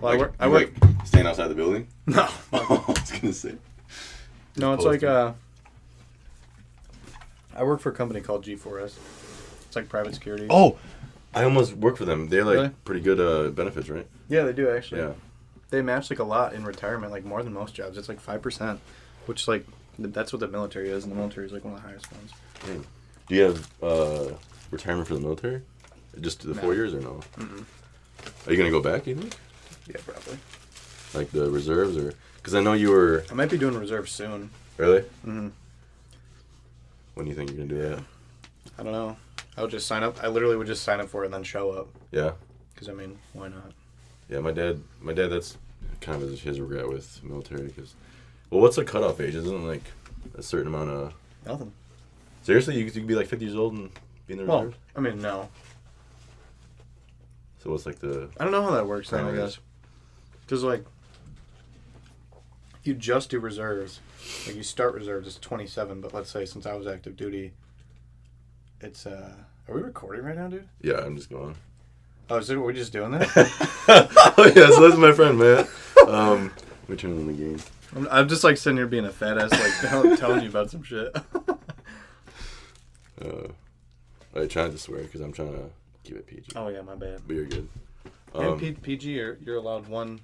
Well, I work staying outside the building? No. I was going to say. No, it's like I work for a company called G4S. It's like private security. Oh, I almost work for them. They're like Really? pretty good benefits, right? Yeah, they do actually. Yeah. They match like a lot in retirement, like more than most jobs. It's like 5%, which like that's what the military is, and the military is like one of the highest ones. Dang. Do you have retirement for the military? Just the 4 years or no? Mm-mm. Are you going to go back, do you think? Yeah, probably. Like the reserves or... Because I know you were... I might be doing reserves soon. Really? Mm-hmm. When do you think you're going to do that? I don't know. I would just sign up. I literally would just sign up for it and then show up. Yeah? Because, I mean, why not? Yeah, my dad, that's kind of his regret with military. Because, well, what's the cutoff age? Isn't it like a certain amount of... Nothing. Seriously? You could be like 50 years old and be in the reserves? I mean, no. So what's like the... I don't know how that works then, I Primary. guess. Because, like, if you just do reserves, like, you start reserves, it's 27, but let's say since I was active duty, it's, are we recording right now, dude? Yeah, I'm just going. Oh, so we're just doing that? Oh, yeah, so that's my friend, man. Let me turn on the game. I'm just, like, sitting here being a fat ass, like, telling you about some shit. I try not to swear because I'm trying to keep it PG. Oh, yeah, my bad. But you're good. And PG, you're allowed one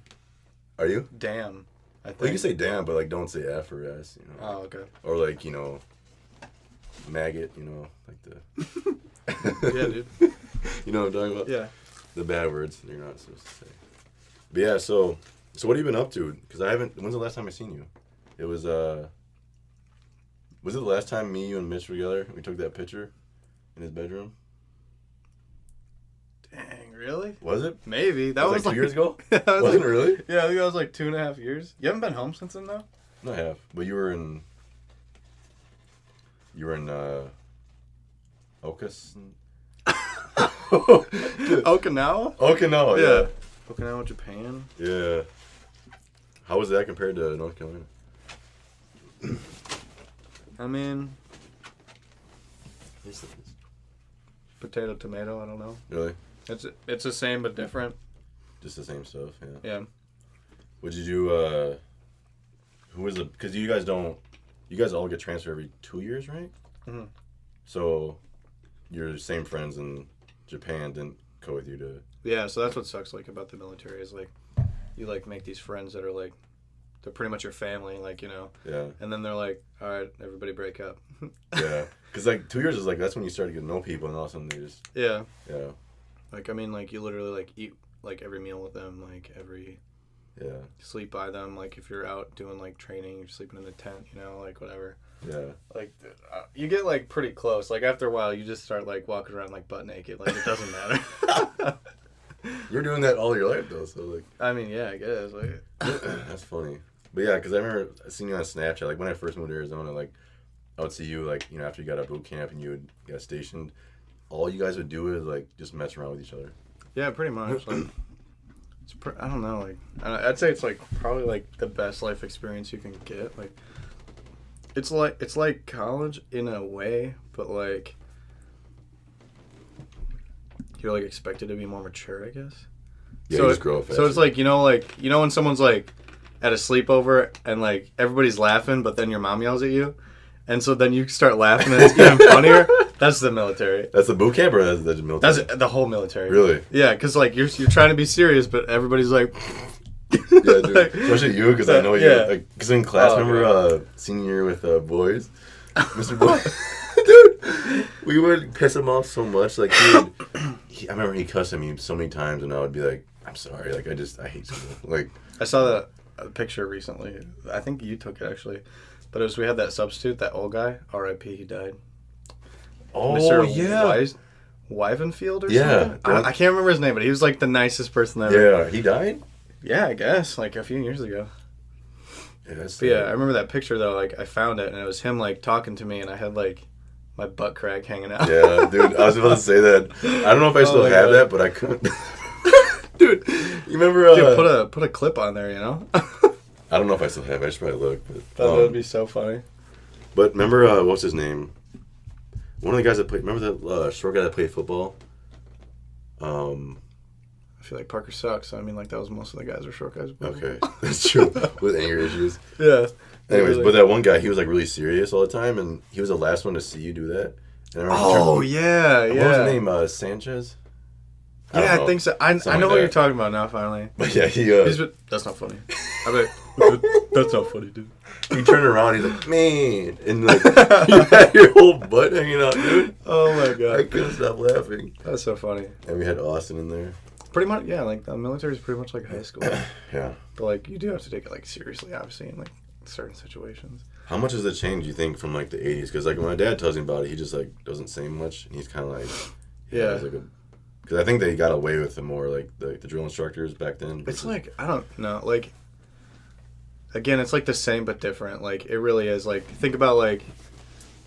Are you? damn, I think. Well, you can say damn, but like don't say F or S, you know. Oh, okay. Or like, you know, maggot, you know, like the... Yeah, dude. You know what I'm talking about? Yeah. The bad words you're not supposed to say. But yeah, so what have you been up to? Because I haven't... When's the last time I seen you? It was, Was it the last time me, you, and Mitch were together? We took that picture in his bedroom? Dang, really? Was it? Maybe. That was like 2 years ago? Yeah, that was Wasn't like, it really? Yeah, I think that was like 2.5 years. You haven't been home since then, though? No, I have. But you were in... Ocas? Okinawa? Okinawa, Yeah. Okinawa, Japan. Yeah. How was that compared to North Carolina? I mean, potato, tomato, I don't know. Really? It's the same but different. Just the same stuff, yeah. Yeah. What did you do, who was the... Because you guys all get transferred every 2 years, right? Mm-hmm. So, your same friends in Japan didn't go with you to... Yeah, so that's what sucks, like, about the military is, like, you, like, make these friends that are, like, they're pretty much your family, like, you know. Yeah. And then they're like, all right, everybody break up. Yeah. Because, like, 2 years is, like, that's when you start to get to know people, and all of a sudden they just... Yeah. Yeah. Like, I mean, like, you literally, like, eat, like, every meal with them, like, every... Yeah. Sleep by them, like, if you're out doing, like, training, you're sleeping in the tent, you know, like, whatever. Yeah. Like, you get, like, pretty close. Like, after a while, you just start, like, walking around, like, butt naked. Like, it doesn't matter. You're doing that all your life, though, so, like... I mean, yeah, I guess. Like... That's funny. But, yeah, because I remember seeing you on Snapchat. Like, when I first moved to Arizona, like, I would see you, like, you know, after you got out of boot camp and you would get stationed, all you guys would do is, like, just mess around with each other. Yeah, pretty much. Like, I don't know. Like, I'd say it's, like, probably, like, the best life experience you can get. Like, it's like college in a way, but, like, you're, like, expected to be more mature, I guess. Yeah, so you just grow up faster. So it's like, you know when someone's, like, at a sleepover and, like, everybody's laughing, but then your mom yells at you, and so then you start laughing and it's even funnier? That's the military. That's the boot camp or that's the military? That's the whole military. Really? Yeah, because, like, you're trying to be serious, but everybody's like... Yeah, dude. Like, especially you, because I know you. Yeah. Like, because in class, Oh, remember senior year with boys? Mr. Boy? Dude, we would piss him off so much. Like, I remember he cussed at me so many times, and I would be like, I'm sorry. Like, I hate school. Like, I saw a picture recently. I think you took it, actually. But we had that substitute, that old guy. R.I.P. He died. oh, Mr. yeah. Weis, Wyvenfield or Yeah. something? I can't remember his name, but he was, like, the nicest person ever. Yeah, he died? Yeah, I guess. Like, a few years ago. Yeah, that's But, yeah, I remember that picture, though. Like, I found it, and it was him, like, talking to me, and I had, like, my butt crack hanging out. Yeah, dude, I was about to say that. I don't know if I still my have God. that, but I couldn't. Dude, you remember... Dude, put a clip on there, you know? I don't know if I still have it. I should probably look. But, That would be so funny. But remember, what's his name? One of the guys that played... Remember that short guy that played football? I I feel like Parker sucks. So I mean, like that was most of the guys were short guys. Okay, that's true. With anger issues. Yeah. Anyways, but that one guy, he was like really serious all the time, and he was the last one to see you do that. And I remember yeah. What was his name? Sanchez. I think so. I know what you're talking about now. Finally. But yeah, that's not funny. I bet that's not funny, dude. He turned around. He's like, man, and like you had your whole butt hanging out, dude. Oh my god. I couldn't stop laughing. That's so funny. And we had Austin in there. Pretty much, yeah. Like the military is pretty much like high school. Yeah. But like you do have to take it like seriously, obviously, in like certain situations. How much has it changed, you think, from like the 80s? Because like when my dad tells me about it, he just like doesn't say much, and he's kind of like, because I think they got away with the more like the drill instructors back then. It's like I don't know, like. Again, it's like the same but different. Like it really is. Like think about like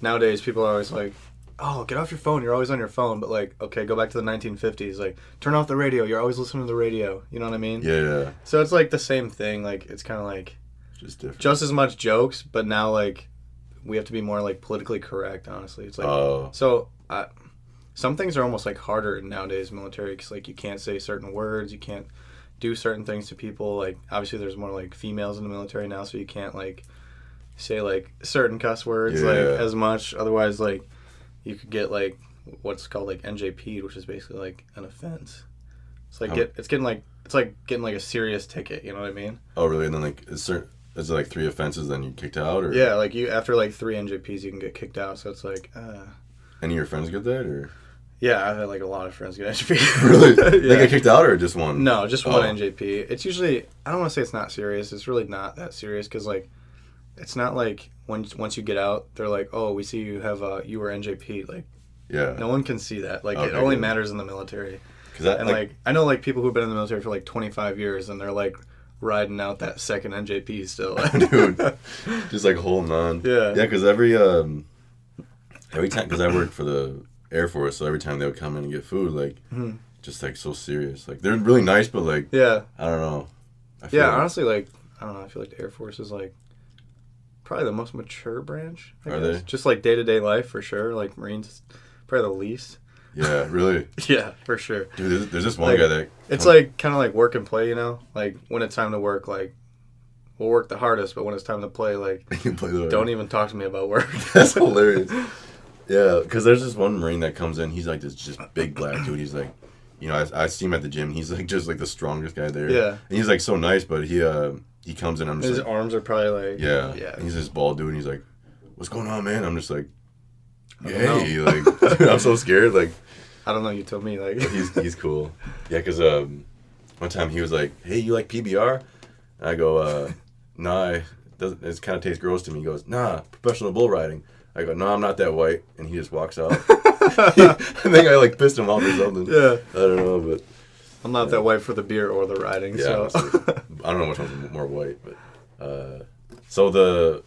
nowadays, people are always like, "Oh, get off your phone. You're always on your phone." But like, okay, go back to the 1950s. Like, turn off the radio. You're always listening to the radio. You know what I mean? Yeah. So it's like the same thing. Like it's kind of like just different. Just as much jokes, but now like we have to be more like politically correct. Honestly, it's like some things are almost like harder nowadays military because like you can't say certain words. You can't do certain things to people. Like obviously there's more like females in the military now, so you can't like say like certain cuss words like as much. Otherwise like you could get like what's called like NJP'd, which is basically like an offense. It's like it's like getting like a serious ticket, you know what I mean? Oh really? And then like is it like 3 offenses then you kicked out or? Yeah, like you after like 3 NJPs you can get kicked out, so it's like Any of your friends get that or? Yeah, I've had like a lot of friends get NJP. Really? They get kicked out or just one? No, just one NJP. It's usually, I don't want to say it's not serious. It's really not that serious because like, it's not like once you get out, they're like, oh, we see you have you were NJP. Like, no one can see that. Like, it only matters in the military. And like, I know like people who've been in the military for like 25 years and they're like riding out that second NJP still. Dude, just like holding on. Yeah. Yeah, because every time, because I work for the Air Force, so every time they would come in and get food, like, just like so serious. Like they're really nice, but like, I don't know. Honestly, like I don't know. I feel like the Air Force is like probably the most mature branch. I guess. They? Just like day-to-day life for sure. Like Marines, probably the least. Yeah, really. Yeah, for sure. Dude, there's this one guy that it's like kind of like work and play, you know. Like when it's time to work, like we'll work the hardest, but when it's time to play, like don't even talk to me about work. That's hilarious. Yeah, because there's this one Marine that comes in. He's like this just big black dude. He's like, you know, I see him at the gym. He's like just like the strongest guy there. Yeah. And he's like so nice, but he comes in. I'm just his like, arms are probably like yeah. And he's this bald dude. And he's like, "What's going on, man?" I'm just like, "Hey, like I'm so scared." Like, I don't know. You told me like he's cool. Yeah, because one time he was like, "Hey, you like PBR?" And I go, "Nah, it kind of tastes gross to me." He goes, "Nah, professional bull riding." I go, "No, I'm not that white," and he just walks out. I think I like pissed him off or something. Yeah, I don't know, but I'm not that white for the beer or the riding. Yeah, so I don't know which one's more white, but so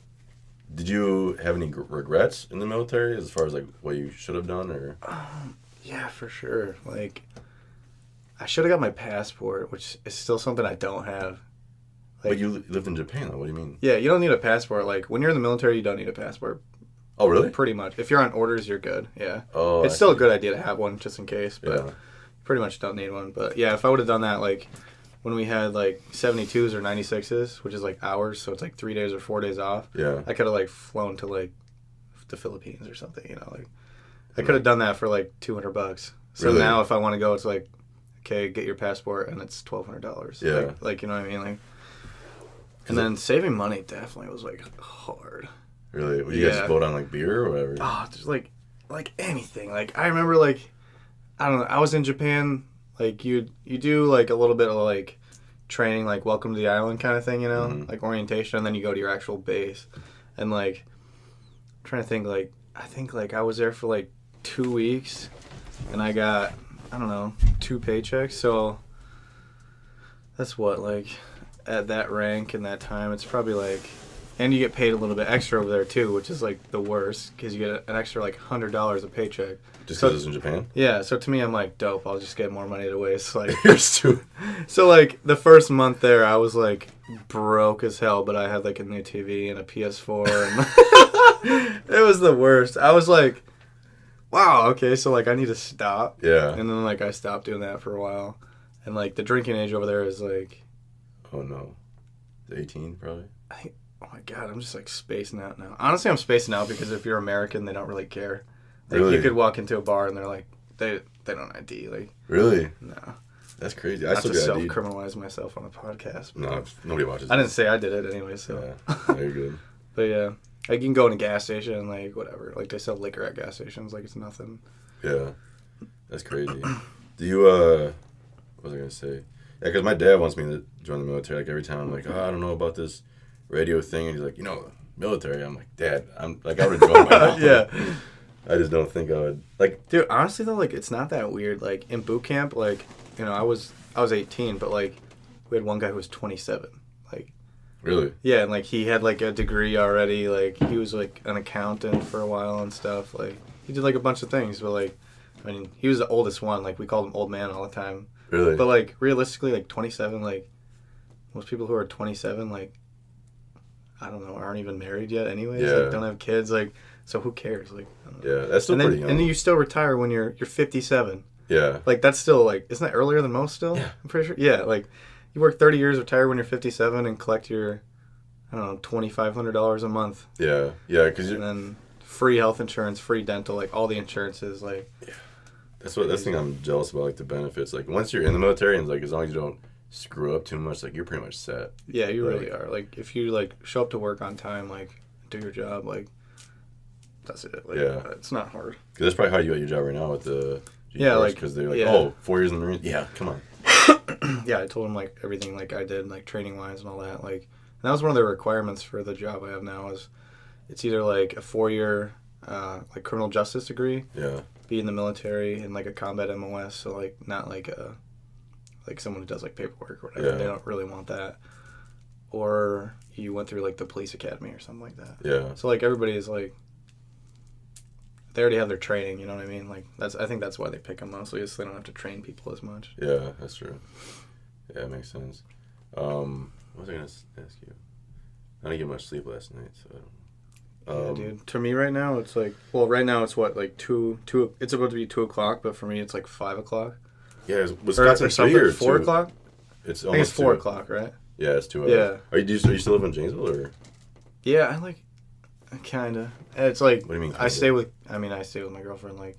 did you have any regrets in the military as far as like what you should have done or? Yeah, for sure. Like, I should have got my passport, which is still something I don't have. Like, but you lived in Japan, though. What do you mean? Yeah, you don't need a passport. Like, when you're in the military, you don't need a passport. Oh, really? Pretty much. If you're on orders, you're good. Yeah. Oh, it's still a good idea to have one just in case, but you pretty much don't need one. But yeah, if I would have done that, like when we had like 72s or 96s, which is like hours, so it's like 3 days or 4 days off. Yeah. I could have like flown to like the Philippines or something, you know, like I could have done that for like $200. So really? Now if I want to go, it's like, okay, get your passport and it's $1,200. Yeah. Like you know what I mean? Like, and then saving money definitely was like hard. Really? Would you guys vote on like beer or whatever? Oh, just like anything. Like I remember like I don't know. I was in Japan. Like you do like a little bit of like training, like welcome to the island kind of thing, you know, like orientation, and then you go to your actual base. And like I'm trying to think, like I think like I was there for like 2 weeks, and I got I don't know 2 paychecks. So that's what like at that rank and that time, it's probably like. And you get paid a little bit extra over there, too, which is, like, the worst, because you get an extra, like, $100 a paycheck. Just because it's in Japan? Yeah, so to me, I'm like, dope, I'll just get more money to waste. Like, Here's two. So, like, the first month there, I was, like, broke as hell, but I had, like, a new TV and a PS4, and it was the worst. I was like, wow, okay, so, like, I need to stop. Yeah. And then, like, I stopped doing that for a while. And, like, the drinking age over there is, like... Oh, no. 18, probably? Oh, my God. I'm just, like, spacing out now. Honestly, I'm spacing out because if you're American, they don't really care. Like, really? You could walk into a bar and they're like, they don't ID. Like, really? No. That's crazy. Not still to got ID. self-criminalize myself on a podcast. No, nobody watches. I didn't say I did it anyway, so. Yeah, very good. But, yeah. Like, you can go in a gas station and, like, whatever. Like, they sell liquor at gas stations. Like, it's nothing. Yeah. That's crazy. Do you, what was I going to say? Yeah, because my dad wants me to join the military. Like, every time I'm like, I don't know about this radio thing. And he's like, military. I'm like, Dad, I would have joined by now. Yeah. I just don't think I would. Like, dude, honestly, though, like, it's not that weird. Like, in boot camp, like, I was 18, but, like, we had one guy who was 27. Like, really? Yeah, and, like, he had, like, a degree already. Like, he was, like, an accountant for a while and stuff. Like, he did, like, a bunch of things, but, like, I mean, he was the oldest one. Like, we called him old man all the time. Really? But, like, realistically, like, 27, like, most people who are 27, like, I don't know, aren't even married yet anyways. Yeah. Like, don't have kids. Like, so who cares? Like, I don't know. Yeah, that's still pretty young. And then you still retire when you're 57. Yeah. Like, that's still, like, isn't that earlier than most still? Yeah. I'm pretty sure. Yeah, like, you work 30 years, retire when you're 57, and collect your, I don't know, $2,500 a month. Yeah. Yeah, because And then free health insurance, free dental, like, all the insurances, like. Yeah. That's the thing I'm jealous about, like, the benefits. Like, once you're in the military, and, like, as long as you don't screw up too much, like, you're pretty much set. Yeah, you really are. Like, if you, like, show up to work on time, like, do your job, like, that's it. Like, yeah. It's not hard. Because that's probably how you got your job right now with the Yeah, like, because they're like, 4 years in the Marines. Yeah, come on. Yeah, I told him, like, everything, like, I did, like, training-wise and all that. Like, and that was one of the requirements for the job I have now is it's either, like, a 4-year, like, criminal justice degree. Yeah. Be in the military and, like, a combat MOS. So, like, not, like, like, someone who does, like, paperwork or whatever. Yeah. They don't really want that. Or you went through, like, the police academy or something like that. Yeah. So, like, everybody is, like, they already have their training, you know what I mean? Like, I think that's why they pick them mostly, is so they don't have to train people as much. Yeah, that's true. Yeah, it makes sense. What was I going to ask you? I didn't get much sleep last night, so I don't know. Yeah, dude. To me right now, it's like, well, right now it's what, like 2, it's about to be 2 o'clock, but for me it's like 5 o'clock. Yeah, Wisconsin 3 or 4 2? o'clock? It's I think it's 4 2. o'clock, right? Yeah, it's 2 hours. Yeah. Are you still live in Janesville, or? Yeah, kinda. It's like, What do you mean, I stay with my girlfriend like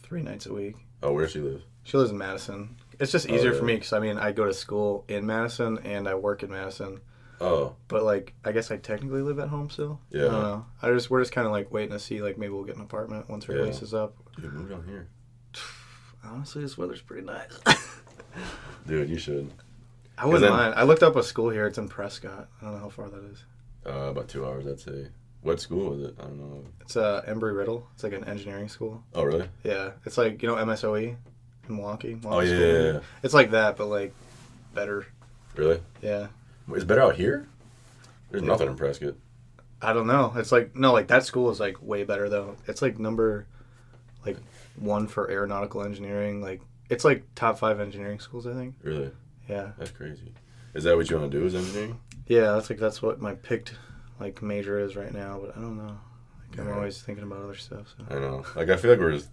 3 nights a week. Oh, where does she live? She lives in Madison. It's just easier yeah. for me because, I mean, I go to school in Madison and I work in Madison. Oh. But, like, I guess I technically live at home still. Yeah. I don't know. We're just kind of, like, waiting to see, like, maybe we'll get an apartment once her lease is up. Dude, move down here. Honestly, this weather's pretty nice. Dude, you should. I wouldn't mind. I looked up a school here. It's in Prescott. I don't know how far that is. About 2 hours, I'd say. What school is it? I don't know. It's Embry-Riddle. It's like an engineering school. Oh, really? Yeah. It's like, MSOE in Milwaukee. Oh, yeah. It's like that, but, like, better. Really? Yeah. It's better out here? There's nothing in Prescott. I don't know. It's like, no, like, that school is, like, way better, though. It's, like, number, like, 1 for aeronautical engineering. Like, it's, like, top 5 engineering schools, I think. Really? Yeah. That's crazy. Is that what you want to do, is engineering? Yeah, that's what my picked, like, major is right now, but I don't know. Like, I'm always thinking about other stuff, so. I know. Like, I feel like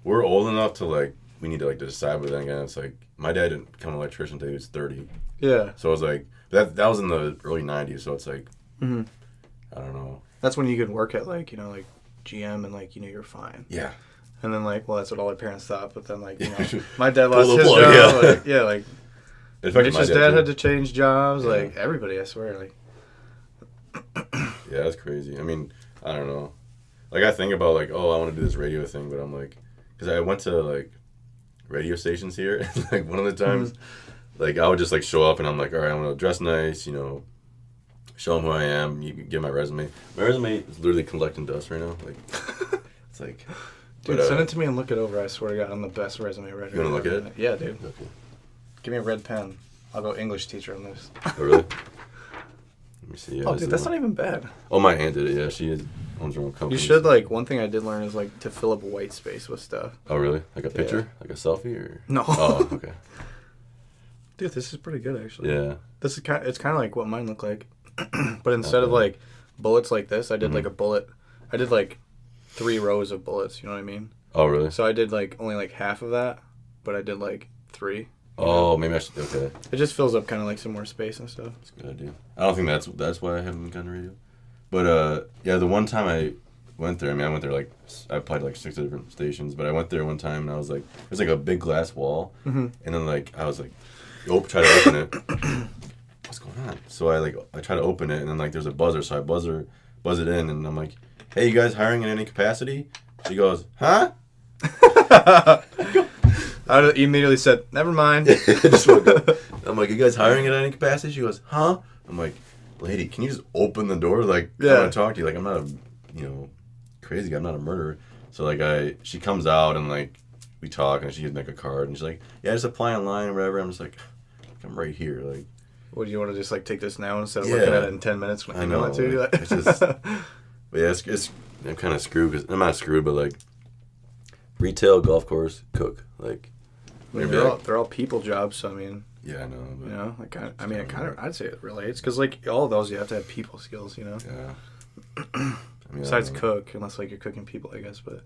we're old enough to, like, we need to, like, to decide, but then again, it's like, my dad didn't become an electrician until he was 30. Yeah. So it was like, that was in the early 90s, so it's like, I don't know. That's when you could work at, like, like, GM and, like, you're fine. Yeah. And then, like, well, that's what all our parents thought, but then, like, my dad lost his plug, job. yeah. Like, Mitch's dad had to change jobs. Yeah. Like, everybody, I swear. Like, yeah, that's crazy. I mean, I don't know. Like, I think about, like, oh, I want to do this radio thing, but I'm like, because I went to, like, radio stations here, and, like, one of the times, like, I would just, like, show up, and I'm like, all right, I'm going to dress nice, show them who I am, you can get my resume. My resume is literally collecting dust right now. Like, it's like... Dude, send it to me and look it over. I swear to God, I'm the best resume writer. You want to look at it? Yeah, dude. Okay. Give me a red pen. I'll go English teacher on this. Oh, really? Let me see. Yeah, dude, that's not even bad. Oh, my aunt did it. Yeah, she owns her own company. You should, like, one thing I did learn is, like, to fill up white space with stuff. Oh, really? Like a picture? Yeah. Like a selfie? Or? No. Oh, okay. Dude, this is pretty good, actually. Yeah. It's kind of like what mine look like. But instead of, like, bullets like this, I did, like, a bullet. I did, like, 3 rows of bullets, you know what I mean? Oh, really? So I did, like, only, like, half of that, but I did, like, 3. Oh, maybe I should. Okay. It just fills up kind of like some more space and stuff. That's a good idea. I don't think that's why I haven't gotten a radio. But yeah, the one time I went there, I went there like I applied to like 6 different stations, but I went there one time and I was like, there's like a big glass wall, and then like I was like, try to open it. What's going on? So I try to open it, and then like there's a buzzer, so I buzz it in, and I'm like, hey, you guys hiring in any capacity? She goes, huh? I immediately said, never mind. I'm like, you guys hiring in any capacity? She goes, huh? I'm like, lady, can you just open the door? Like, I want to talk to you. Like, I'm not a, crazy guy. I'm not a murderer. So, like, she comes out and, like, we talk and she gives me, like, a card. And she's like, yeah, just apply online or whatever. I'm just like, I'm right here. Like, what, do you want to just, like, take this now instead of looking at it in 10 minutes when I you know want to? like, it's just, but yeah, I'm kind of screwed because I'm not screwed, but, like, retail, golf course, cook. Like, they're all people jobs, so, I mean. Yeah, I know. But like, I'd say it relates because, like, all of those you have to have people skills, Yeah. Besides cook, unless like you're cooking people, I guess. But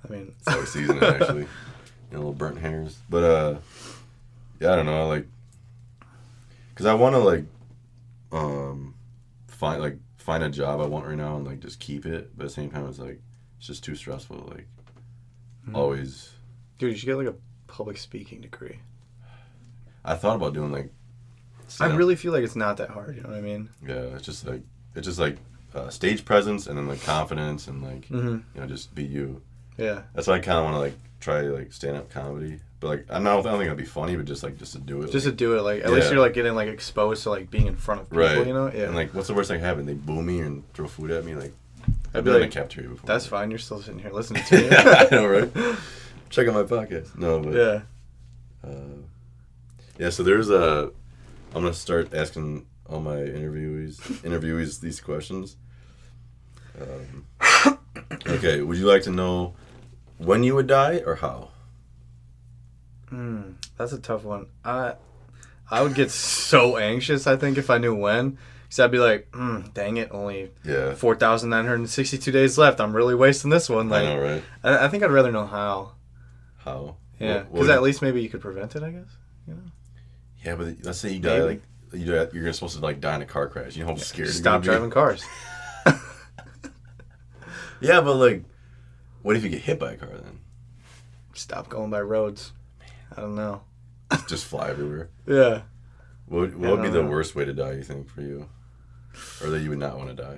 I mean, it's always seasoning actually, little burnt hairs. But yeah, I don't know, like, cause I want to like, find a job I want right now and like just keep it. But at the same time, it's like it's just too stressful. Like, always. Dude, you should get like a public speaking degree. I thought about doing like. I really feel like it's not that hard. You know what I mean? Yeah, it's just like stage presence and then like confidence and like just be you. Yeah. That's why I kind of want to like try like stand up comedy, but like I don't think it'll be funny, but just to do it. Just to do it, like at least you're like getting like exposed to like being in front of people, right? You know? Yeah. And like, what's the worst thing that happen? They boo me and throw food at me. Like, I'd be been like, in a cafeteria before. That's fine. You're still sitting here listening to me. I know, right? Check out my podcast. No, but yeah. So there's I'm gonna start asking all my interviewees these questions. Okay, would you like to know when you would die or how? That's a tough one. I would get so anxious, I think, if I knew when. Because I'd be like, dang it, only 4,962 days left. I'm really wasting this one. Like, I know, right? I think I'd rather know how. How? Yeah, because at least maybe you could prevent it, I guess. You know? Yeah, but let's say you die, like, you're supposed to like die in a car crash. You know how scared you're Stop driving cars. Yeah, but like, what if you get hit by a car then? Stop going by roads. I don't know. Just fly everywhere. Yeah. What would be the worst way to die, you think, for you? Or that you would not want to die?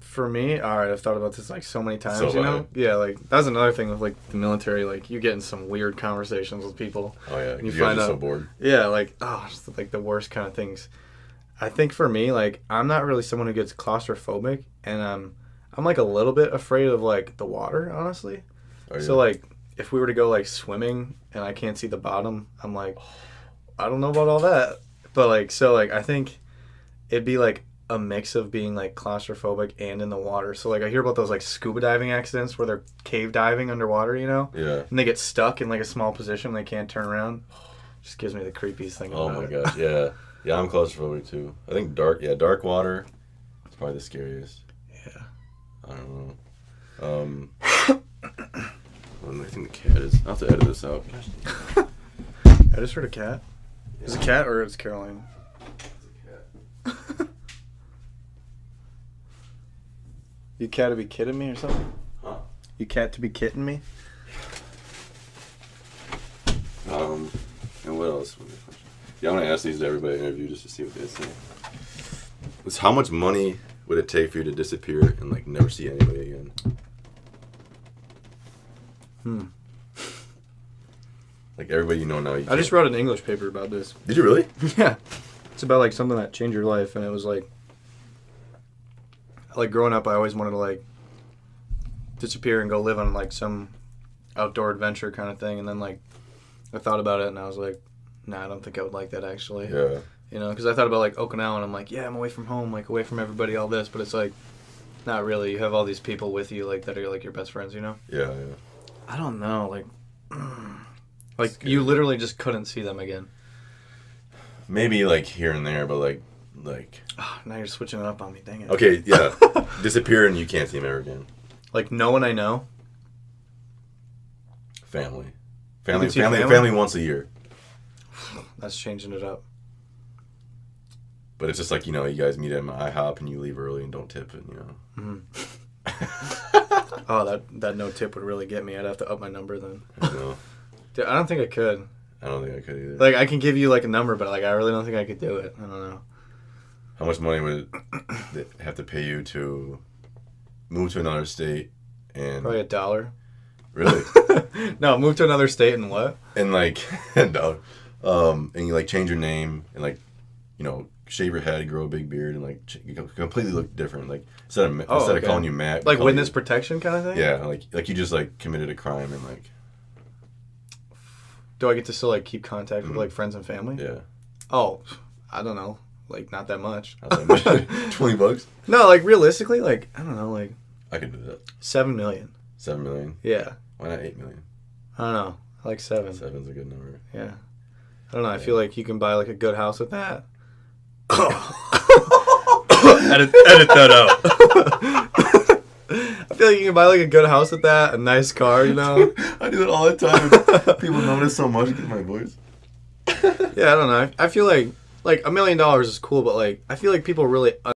For me, all right, I've thought about this like so many times, So you know? Yeah, like, that's another thing with like the military. Like, you get in some weird conversations with people. Oh, yeah. And you find find out. So bored. Yeah, like, just like the worst kind of things. I think for me, like, I'm not really someone who gets claustrophobic, and I'm like a little bit afraid of like the water, honestly. So like, if we were to go like swimming and I can't see the bottom, I'm like, I don't know about all that. But like, so like, I think it'd be like a mix of being like claustrophobic and in the water. So like, I hear about those like scuba diving accidents where they're cave diving underwater, you know? Yeah. And they get stuck in like a small position and they can't turn around. Just gives me the creepiest thing. Oh my gosh, yeah. Yeah, I'm claustrophobic too. I think dark water is probably the scariest. Yeah. I don't know. I think the cat is. I'll have to edit this out. I just heard a cat. Yeah. Is it a cat or is Caroline? It's a cat. You cat to be kidding me or something? Huh? You cat to be kidding me? And what else? Yeah, I'm gonna ask these to everybody in the interview just to see what they say. It's how much money would it take for you to disappear and like never see anybody again? Like everybody you know now. I just wrote an English paper about this. Did you really? Yeah. It's about like something that changed your life, and it was like growing up, I always wanted to like disappear and go live on like some outdoor adventure kind of thing, and then like I thought about it and I was like, nah, I don't think I would like that actually. Yeah. You know, because I thought about like Okinawa and I'm like, yeah, I'm away from home, like away from everybody, all this, but it's like not really. You have all these people with you like that are like your best friends, you know? Yeah. I don't know, like you literally just couldn't see them again. Maybe like here and there, but like. Now you're switching it up on me, dang it. Okay, yeah. Disappear and you can't see them ever again. Like no one I know. Family. Family once a year. That's changing it up. But it's just like, you know, you guys meet at IHOP and you leave early and don't tip it, you know. Mm-hmm. Oh, that no tip would really get me. I'd have to up my number then. I know. Dude, I don't think I could. I don't think I could either. Like, I can give you, like, a number, but, like, I really don't think I could do it. I don't know. How much money would it have to pay you to move to another state and... Probably $1. Really? No, move to another state and what? And, like, $1. And you, like, change your name and, like, you know, shave your head, grow a big beard, and, like, you completely look different. Like, instead of calling you Matt... Like, witness protection kind of thing? Yeah, like you just, like, committed a crime and, like... Do I get to still, like, keep contact with, like, friends and family? Yeah. Oh, I don't know. Like, not that much. Not that much. $20? No, like, realistically, like, I don't know, like... I could do that. 7 million. 7 million? Yeah. Why not 8 million? I don't know. I like 7. 7's a good number. Yeah. I don't know. I feel like you can buy, like, a good house with that. edit that out. I feel like you can buy, like, a good house with that, a nice car, you know? I do that all the time. People notice so much because of my voice. Yeah, I don't know. I feel like $1 million is cool, but, like, I feel like people really